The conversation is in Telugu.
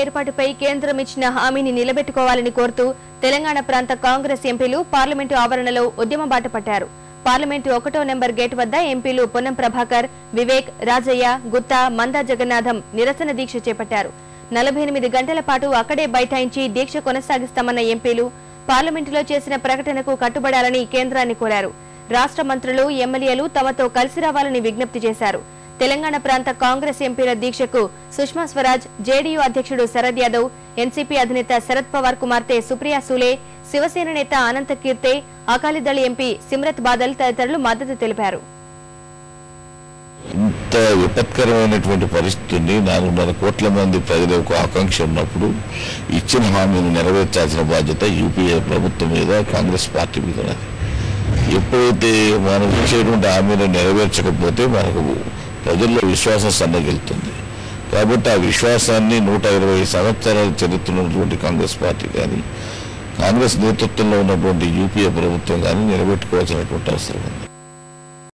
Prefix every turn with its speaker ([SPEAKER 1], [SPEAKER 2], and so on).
[SPEAKER 1] ఏర్పాటుపై కేంద్రం ఇచ్చిన హామీని నిలబెట్టుకోవాలని కోరుతూ తెలంగాణ ప్రాంత కాంగ్రెస్ ఎంపీలు పార్లమెంటు ఆవరణలో ఉద్యమ బాట పట్టారు. పార్లమెంటు 1వ నెంబర్ గేట్ వద్ద ఎంపీలు పొన్నం ప్రభాకర్, వివేక్, రాజయ్య, గుత్తా, మందా జగన్నాథం నిరసన దీక్ష చేపట్టారు. 48 గంటల పాటు అక్కడే బైఠాయించి దీక్ష కొనసాగిస్తామన్న ఎంపీలు పార్లమెంటులో చేసిన ప్రకటనకు కట్టుబడాలని కేంద్రాన్ని కోరారు. రాష్ట్ర మంత్రులు, ఎమ్మెల్యేలు తమతో కలిసి రావాలని విజ్ఞప్తి చేశారు. తెలంగాణ ప్రాంత కాంగ్రెస్ ఎంపీల దీక్షకు సుష్మా స్వరాజ్, జేడీయూ అధ్యక్షుడు శరద్ యాదవ్, ఎన్సీపీ అధినేత శరద్ పవార్ కుమార్తె సుప్రియా సూలే, శివసేన నేత అనంత కీర్తే, అకాలీదళ్ ఎంపీ సిమ్రత్ బాదల్ తదితరులు మద్దతు తెలిపారు.
[SPEAKER 2] ఇంత విపత్కరమైనటువంటి పరిస్థితిని 4.5 కోట్ల మంది ప్రజలకు ఆకాంక్ష ఉన్నప్పుడు ఇచ్చిన హామీని నెరవేర్చాల్సిన బాధ్యత యూపీఏ ప్రభుత్వం మీద, కాంగ్రెస్ పార్టీ మీద ఉన్నది. ఎప్పుడైతే మనం ఇచ్చేటువంటి హామీని నెరవేర్చకపోతే మనకు ప్రజల్లో విశ్వాసం సన్నగిలుతుంది. కాబట్టి ఆ విశ్వాసాన్ని 120 సంవత్సరాల చరిత్ర ఉన్నటువంటి కాంగ్రెస్ పార్టీ కానీ, కాంగ్రెస్ నేతృత్వంలో ఉన్నటువంటి యూపీఏ ప్రభుత్వం కానీ నిలబెట్టుకోవాల్సినటువంటి అవసరం ఉంది.